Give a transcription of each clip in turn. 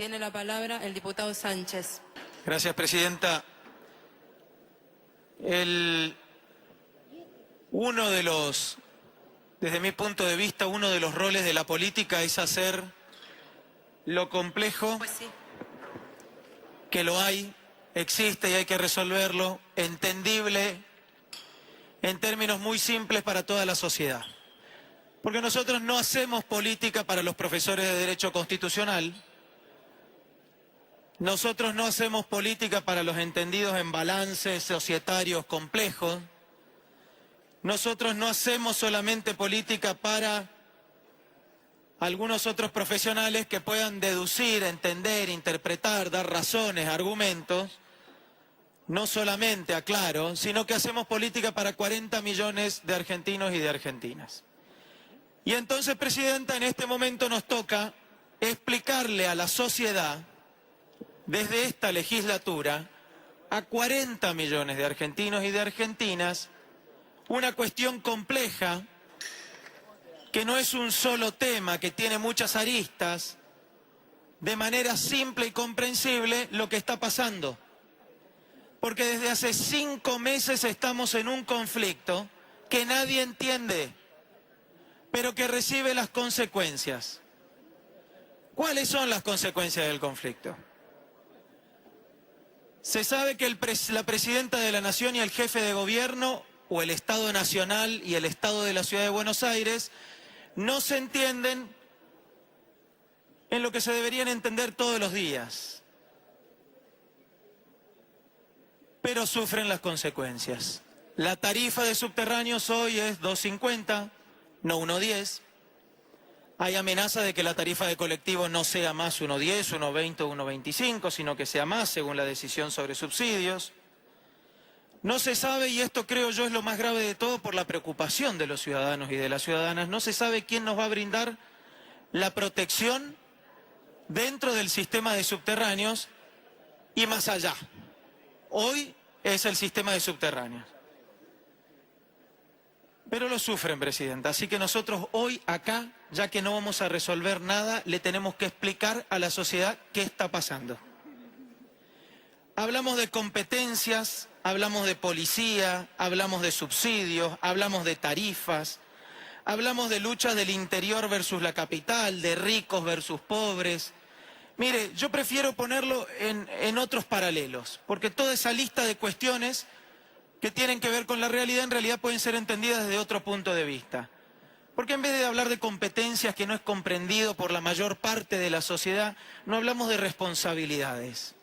Tiene la palabra el diputado Sánchez. Gracias, presidenta. Desde mi punto de vista, uno de los roles de la política es hacer lo complejo, Pues sí. que lo hay, existe y hay que resolverlo, entendible, en términos muy simples para toda la sociedad. Porque nosotros no hacemos política para los profesores de Derecho Constitucional, nosotros no hacemos política para los entendidos en balances societarios complejos, nosotros no hacemos solamente política para algunos otros profesionales que puedan deducir, entender, interpretar, dar razones, argumentos, no solamente, aclaro, sino que hacemos política para 40 millones de argentinos y de argentinas. Y entonces, presidenta, en este momento nos toca explicarle a la sociedad, desde esta legislatura, a 40 millones de argentinos y de argentinas, una cuestión compleja, que no es un solo tema, que tiene muchas aristas, de manera simple y comprensible lo que está pasando. Porque desde hace 5 meses estamos en un conflicto que nadie entiende, pero que recibe las consecuencias. ¿Cuáles son las consecuencias del conflicto? Se sabe que la presidenta de la Nación y el jefe de gobierno, o el Estado Nacional y el Estado de la Ciudad de Buenos Aires, no se entienden en lo que se deberían entender todos los días, pero sufren las consecuencias. La tarifa de subterráneos hoy es 2.50, no 1.10. Hay amenaza de que la tarifa de colectivo no sea más 1.10, 1.20 o 1.25, sino que sea más según la decisión sobre subsidios. No se sabe, y esto creo yo es lo más grave de todo por la preocupación de los ciudadanos y de las ciudadanas, no se sabe quién nos va a brindar la protección dentro del sistema de subterráneos y más allá. Hoy es el sistema de subterráneos. Pero lo sufren, presidenta, así que nosotros hoy acá, ya que no vamos a resolver nada, le tenemos que explicar a la sociedad qué está pasando. Hablamos de competencias, hablamos de policía, hablamos de subsidios, hablamos de tarifas, hablamos de luchas del interior versus la capital, de ricos versus pobres. Mire, yo prefiero ponerlo en otros paralelos, porque toda esa lista de cuestiones que tienen que ver con la realidad, en realidad pueden ser entendidas desde otro punto de vista. Porque en vez de hablar de competencias que no es comprendido por la mayor parte de la sociedad, no hablamos de responsabilidades.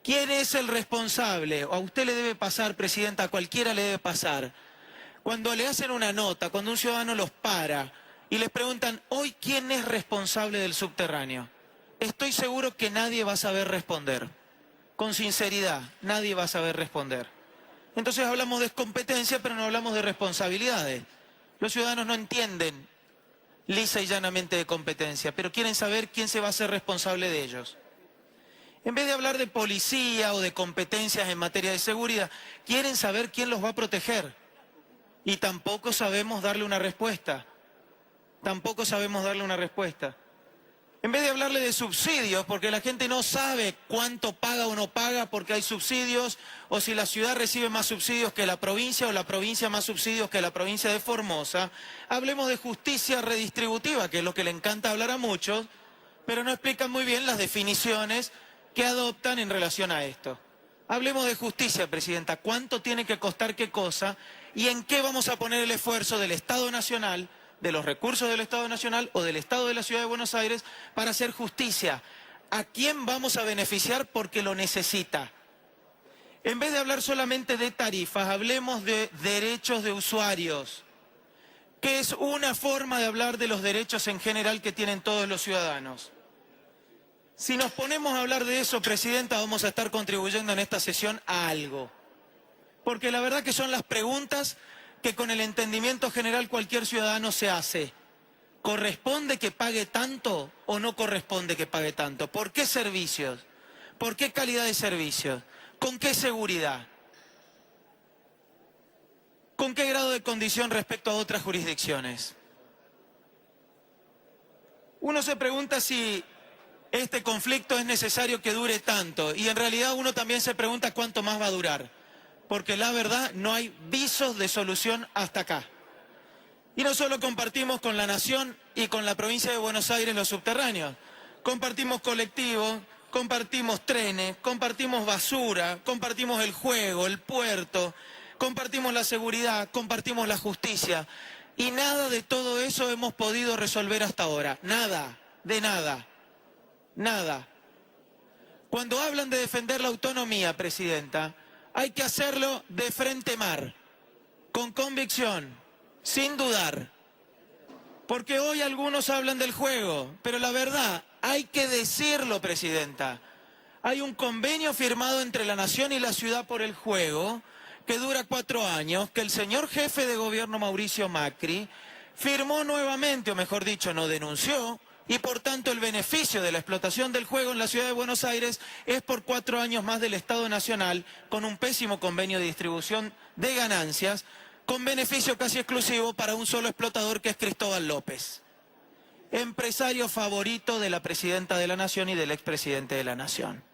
¿Quién es el responsable? A usted le debe pasar, presidenta, a cualquiera le debe pasar. Cuando le hacen una nota, cuando un ciudadano los para y les preguntan, hoy, ¿quién es responsable del subterráneo? Estoy seguro que nadie va a saber responder. Con sinceridad, nadie va a saber responder. Entonces hablamos de competencia, pero no hablamos de responsabilidades. Los ciudadanos no entienden lisa y llanamente de competencia, pero quieren saber quién se va a hacer responsable de ellos. En vez de hablar de policía o de competencias en materia de seguridad, quieren saber quién los va a proteger. Y tampoco sabemos darle una respuesta. Tampoco sabemos darle una respuesta. En vez de hablarle de subsidios, porque la gente no sabe cuánto paga o no paga porque hay subsidios, o si la ciudad recibe más subsidios que la provincia, o la provincia más subsidios que la provincia de Formosa, hablemos de justicia redistributiva, que es lo que le encanta hablar a muchos, pero no explican muy bien las definiciones que adoptan en relación a esto. Hablemos de justicia, presidenta. ¿Cuánto tiene que costar qué cosa? ¿Y en qué vamos a poner el esfuerzo del Estado Nacional, de los recursos del Estado Nacional o del Estado de la Ciudad de Buenos Aires para hacer justicia? ¿A quién vamos a beneficiar porque lo necesita? En vez de hablar solamente de tarifas, hablemos de derechos de usuarios, que es una forma de hablar de los derechos en general que tienen todos los ciudadanos. Si nos ponemos a hablar de eso, presidenta, vamos a estar contribuyendo en esta sesión a algo. Porque la verdad que son las preguntas que con el entendimiento general cualquier ciudadano se hace. ¿Corresponde que pague tanto o no corresponde que pague tanto? ¿Por qué servicios? ¿Por qué calidad de servicios? ¿Con qué seguridad? ¿Con qué grado de condición respecto a otras jurisdicciones? Uno se pregunta si este conflicto es necesario que dure tanto. Y en realidad uno también se pregunta cuánto más va a durar. Porque la verdad no hay visos de solución hasta acá. Y no solo compartimos con la Nación y con la provincia de Buenos Aires los subterráneos. Compartimos colectivos, compartimos trenes, compartimos basura, compartimos el juego, el puerto, compartimos la seguridad, compartimos la justicia. Y nada de todo eso hemos podido resolver hasta ahora. Nada, de nada, nada. Cuando hablan de defender la autonomía, Presidenta, hay que hacerlo de frente mar, con convicción, sin dudar. Porque hoy algunos hablan del juego, pero la verdad, hay que decirlo, Presidenta. Hay un convenio firmado entre la Nación y la ciudad por el juego, que dura 4 años, que el señor jefe de gobierno Mauricio Macri firmó nuevamente, o mejor dicho, no denunció, y por tanto el beneficio de la explotación del juego en la ciudad de Buenos Aires es por 4 años más del Estado Nacional, con un pésimo convenio de distribución de ganancias, con beneficio casi exclusivo para un solo explotador que es Cristóbal López, empresario favorito de la Presidenta de la Nación y del expresidente de la Nación.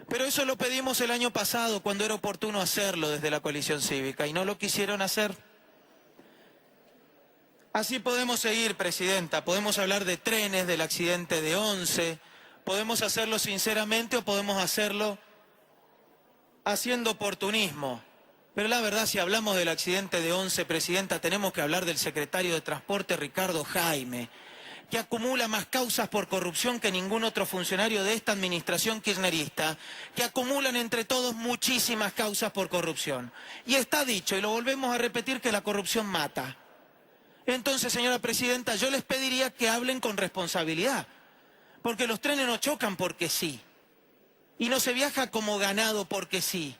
Pero eso lo pedimos el año pasado, cuando era oportuno hacerlo desde la coalición cívica, y no lo quisieron hacer. Así podemos seguir, Presidenta. Podemos hablar de trenes, del accidente de Once. Podemos hacerlo sinceramente o podemos hacerlo haciendo oportunismo. Pero la verdad, si hablamos del accidente de Once, Presidenta, tenemos que hablar del secretario de Transporte, Ricardo Jaime, que acumula más causas por corrupción que ningún otro funcionario de esta administración kirchnerista, que acumulan entre todos muchísimas causas por corrupción. Y está dicho, y lo volvemos a repetir, que la corrupción mata. Entonces, señora Presidenta, yo les pediría que hablen con responsabilidad, porque los trenes no chocan porque sí, y no se viaja como ganado porque sí.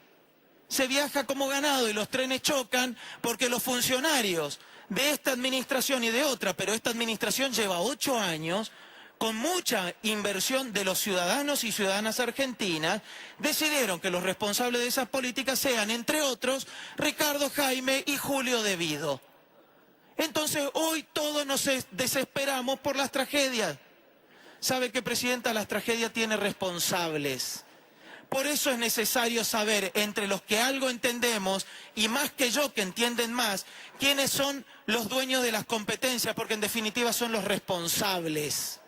Se viaja como ganado y los trenes chocan porque los funcionarios de esta administración y de otra, pero esta administración lleva 8 años, con mucha inversión de los ciudadanos y ciudadanas argentinas, decidieron que los responsables de esas políticas sean, entre otros, Ricardo Jaime y Julio De Vido. Entonces hoy todos nos desesperamos por las tragedias. ¿Sabe qué, Presidenta? Las tragedias tienen responsables. Por eso es necesario saber, entre los que algo entendemos, y más que yo que entienden más, quiénes son los dueños de las competencias, porque en definitiva son los responsables.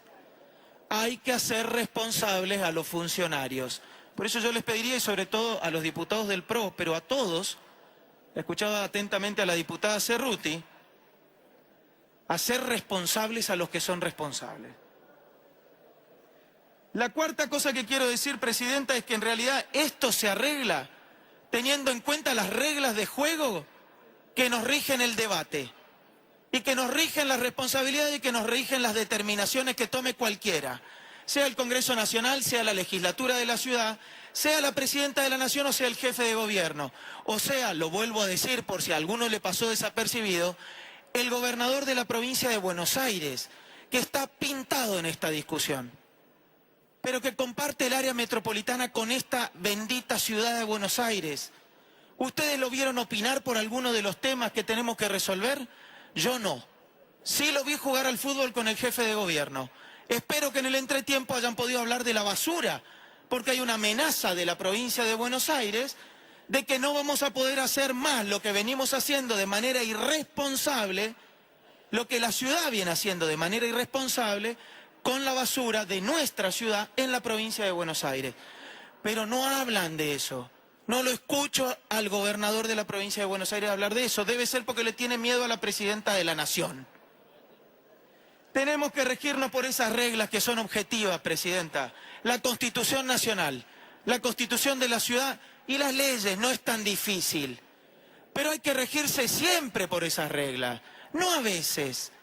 Hay que hacer responsables a los funcionarios. Por eso yo les pediría, y sobre todo a los diputados del PRO, pero a todos, escuchaba atentamente a la diputada Cerruti, hacer responsables a los que son responsables. La cuarta cosa que quiero decir, Presidenta, es que en realidad esto se arregla teniendo en cuenta las reglas de juego que nos rigen el debate y que nos rigen las responsabilidades y que nos rigen las determinaciones que tome cualquiera, sea el Congreso Nacional, sea la legislatura de la ciudad, sea la Presidenta de la Nación o sea el jefe de gobierno. O sea, lo vuelvo a decir por si a alguno le pasó desapercibido, el gobernador de la provincia de Buenos Aires, que está pintado en esta discusión, pero que comparte el área metropolitana con esta bendita ciudad de Buenos Aires. ¿Ustedes lo vieron opinar por alguno de los temas que tenemos que resolver? Yo no. Sí lo vi jugar al fútbol con el jefe de gobierno. Espero que en el entretiempo hayan podido hablar de la basura, porque hay una amenaza de la provincia de Buenos Aires de que no vamos a poder hacer más lo que venimos haciendo de manera irresponsable, lo que la ciudad viene haciendo de manera irresponsable, con la basura de nuestra ciudad en la provincia de Buenos Aires. Pero no hablan de eso. No lo escucho al gobernador de la provincia de Buenos Aires hablar de eso. Debe ser porque le tiene miedo a la Presidenta de la Nación. Tenemos que regirnos por esas reglas que son objetivas, Presidenta. La Constitución Nacional, la Constitución de la ciudad y las leyes. No es tan difícil. Pero hay que regirse siempre por esas reglas, no a veces.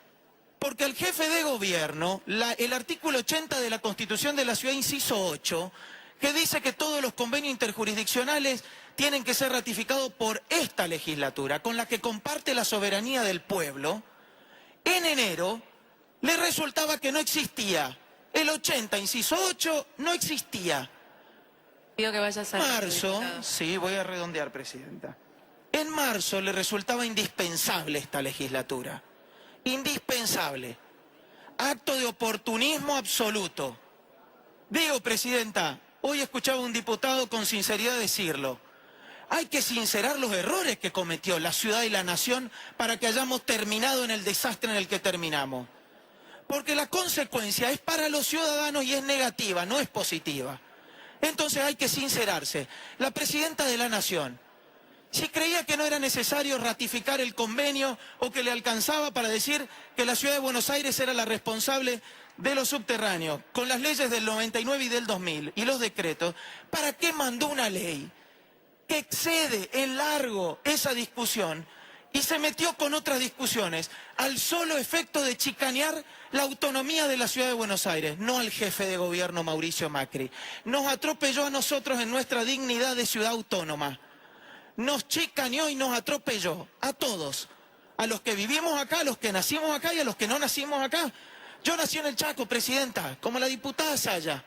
Porque el jefe de gobierno, el artículo 80 de la Constitución de la Ciudad, inciso 8, que dice que todos los convenios interjurisdiccionales tienen que ser ratificados por esta legislatura, con la que comparte la soberanía del pueblo, en enero le resultaba que no existía. El 80, inciso 8, no existía. Pido que vayas a Marzo, sí, voy a redondear, Presidenta. En marzo le resultaba indispensable esta legislatura. Indispensable. Acto de oportunismo absoluto. Digo, presidenta, hoy escuchaba a un diputado con sinceridad decirlo. Hay que sincerar los errores que cometió la ciudad y la nación para que hayamos terminado en el desastre en el que terminamos. Porque la consecuencia es para los ciudadanos y es negativa, no es positiva. Entonces hay que sincerarse. La presidenta de la Nación, si creía que no era necesario ratificar el convenio o que le alcanzaba para decir que la ciudad de Buenos Aires era la responsable de los subterráneos, con las leyes del 99 y del 2000 y los decretos, ¿para qué mandó una ley que excede en largo esa discusión y se metió con otras discusiones al solo efecto de chicanear la autonomía de la ciudad de Buenos Aires, no al jefe de gobierno Mauricio Macri? Nos atropelló a nosotros en nuestra dignidad de ciudad autónoma. Nos chicaneó y nos atropelló a todos, a los que vivimos acá, a los que nacimos acá y a los que no nacimos acá. Yo nací en el Chaco, presidenta, como la diputada Saya.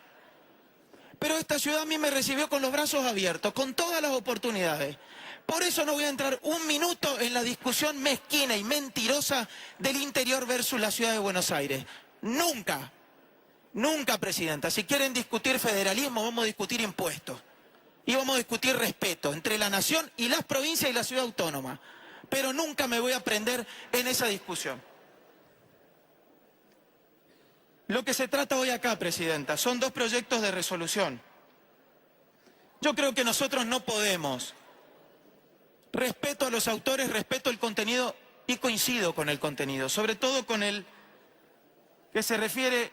Pero esta ciudad a mí me recibió con los brazos abiertos, con todas las oportunidades. Por eso no voy a entrar un minuto en la discusión mezquina y mentirosa del interior versus la ciudad de Buenos Aires. Nunca, nunca, presidenta. Si quieren discutir federalismo, vamos a discutir impuestos. Y vamos a discutir respeto entre la nación y las provincias y la ciudad autónoma. Pero nunca me voy a prender en esa discusión. Lo que se trata hoy acá, presidenta, son dos proyectos de resolución. Yo creo que nosotros no podemos. Respeto a los autores, respeto el contenido y coincido con el contenido, sobre todo con el que se refiere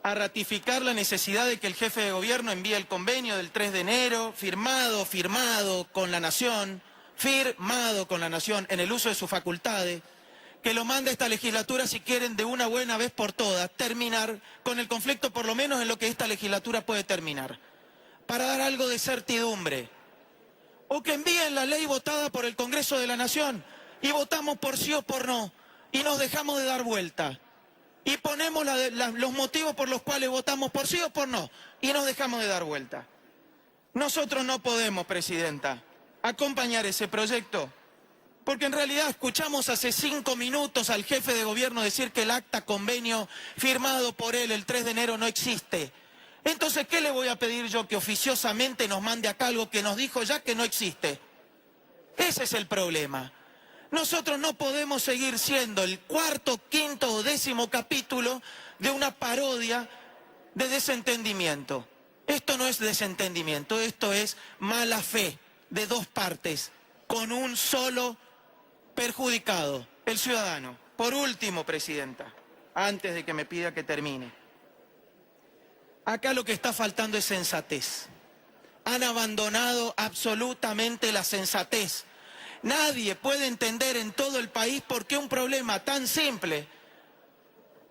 a ratificar la necesidad de que el jefe de gobierno envíe el convenio del 3 de enero, firmado con la Nación, en el uso de sus facultades, que lo mande esta legislatura si quieren de una buena vez por todas terminar con el conflicto, por lo menos en lo que esta legislatura puede terminar, para dar algo de certidumbre. O que envíen la ley votada por el Congreso de la Nación y votamos por sí o por no y nos dejamos de dar vuelta. Y ponemos los motivos por los cuales votamos por sí o por no y nos dejamos de dar vuelta. Nosotros no podemos, presidenta, acompañar ese proyecto porque en realidad escuchamos hace 5 minutos al jefe de gobierno decir que el acta convenio firmado por él el 3 de enero no existe. Entonces, ¿qué le voy a pedir yo? Que oficiosamente nos mande acá algo que nos dijo ya que no existe. Ese es el problema. Nosotros no podemos seguir siendo el cuarto, quinto o 10º capítulo de una parodia de desentendimiento. Esto no es desentendimiento, esto es mala fe de dos partes, con un solo perjudicado, el ciudadano. Por último, presidenta, antes de que me pida que termine, acá lo que está faltando es sensatez. Han abandonado absolutamente la sensatez. Nadie puede entender en todo el país por qué un problema tan simple,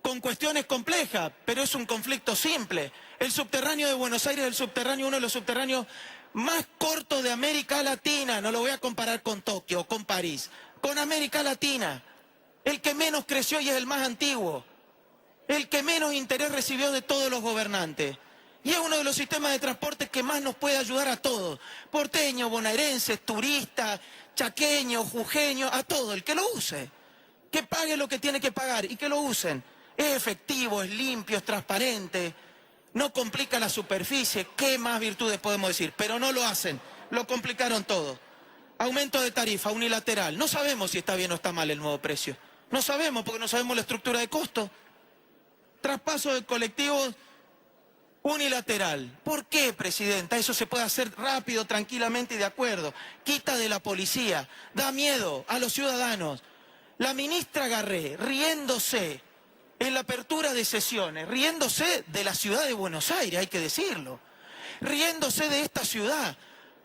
con cuestiones complejas, pero es un conflicto simple. El subterráneo de Buenos Aires es uno de los subterráneos más cortos de América Latina. No lo voy a comparar con Tokio o con París, con América Latina. El que menos creció y es el más antiguo. El que menos interés recibió de todos los gobernantes. Y es uno de los sistemas de transporte que más nos puede ayudar a todos. Porteños, bonaerenses, turistas, chaqueños, jujeños, a todo, el que lo use. Que pague lo que tiene que pagar y que lo usen. Es efectivo, es limpio, es transparente, no complica la superficie. ¿Qué más virtudes podemos decir? Pero no lo hacen, lo complicaron todo. Aumento de tarifa unilateral. No sabemos si está bien o está mal el nuevo precio. No sabemos porque no sabemos la estructura de costo. Traspaso de colectivos unilateral. ¿Por qué, presidenta? Eso se puede hacer rápido, tranquilamente y de acuerdo. Quita de la policía, da miedo a los ciudadanos. La ministra Garré, riéndose en la apertura de sesiones, riéndose de la ciudad de Buenos Aires, hay que decirlo, riéndose de esta ciudad,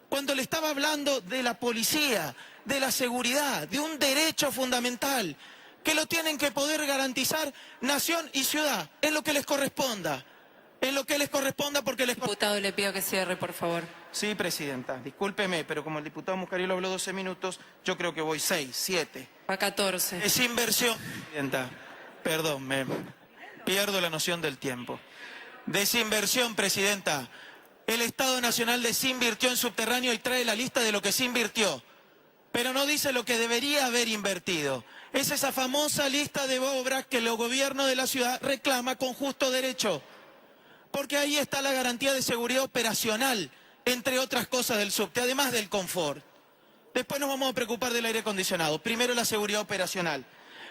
cuando le estaba hablando de la policía, de la seguridad, de un derecho fundamental, que lo tienen que poder garantizar nación y ciudad, en lo que les corresponda. En lo que les corresponda porque les... Diputado, le pido que cierre, por favor. Sí, presidenta, discúlpeme, pero como el diputado Muscariolo habló 12 minutos, yo creo que voy 6, 7. Va 14. Es inversión, presidenta. Perdón, me pierdo la noción del tiempo. Desinversión, presidenta. El Estado Nacional desinvirtió en subterráneo y trae la lista de lo que se invirtió, pero no dice lo que debería haber invertido. Es esa famosa lista de obras que el gobierno de la ciudad reclama con justo derecho. porque ahí está la garantía de seguridad operacional, entre otras cosas del subte, además del confort. Después nos vamos a preocupar del aire acondicionado, primero la seguridad operacional.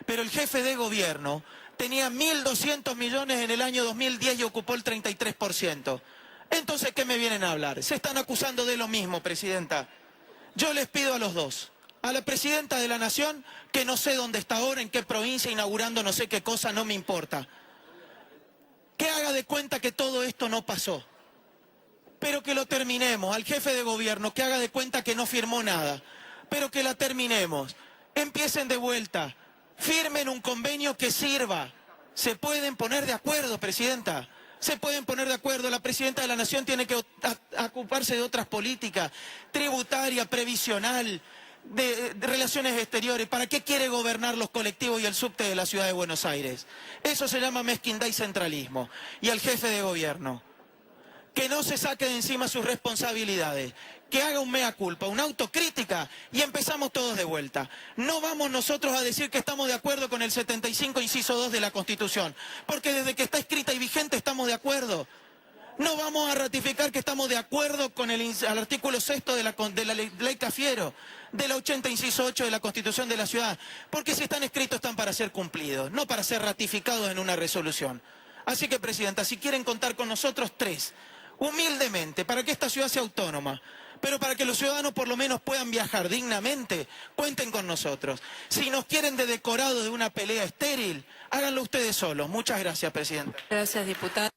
Pero el jefe de gobierno tenía 1.200 millones en el año 2010 y ocupó el 33%. Entonces, ¿qué me vienen a hablar? Se están acusando de lo mismo, presidenta. Yo les pido a los dos, a la presidenta de la Nación, que no sé dónde está ahora, en qué provincia, inaugurando no sé qué cosa, no me importa, que haga de cuenta que todo esto no pasó, pero que lo terminemos. Al jefe de gobierno, que haga de cuenta que no firmó nada, pero que la terminemos. Empiecen de vuelta, firmen un convenio que sirva. Se pueden poner de acuerdo, presidenta. Se pueden poner de acuerdo. La presidenta de la Nación tiene que ocuparse de otras políticas, tributaria, previsional, de relaciones exteriores. ¿Para qué quiere gobernar los colectivos y el subte de la ciudad de Buenos Aires? Eso se llama mezquindad y centralismo. Y al jefe de gobierno, que no se saque de encima sus responsabilidades, que haga un mea culpa, una autocrítica, y empezamos todos de vuelta. No vamos nosotros a decir que estamos de acuerdo con el 75, inciso 2 de la Constitución, porque desde que está escrita y vigente estamos de acuerdo. No vamos a ratificar que estamos de acuerdo con el artículo 6 de la ley Cafiero, de la 80, inciso 8 de la Constitución de la Ciudad, porque si están escritos están para ser cumplidos, no para ser ratificados en una resolución. Así que, presidenta, si quieren contar con nosotros, tres, humildemente, para que esta ciudad sea autónoma, pero para que los ciudadanos por lo menos puedan viajar dignamente, cuenten con nosotros. Si nos quieren de decorado de una pelea estéril, háganlo ustedes solos. Muchas gracias, presidenta. Gracias, diputado.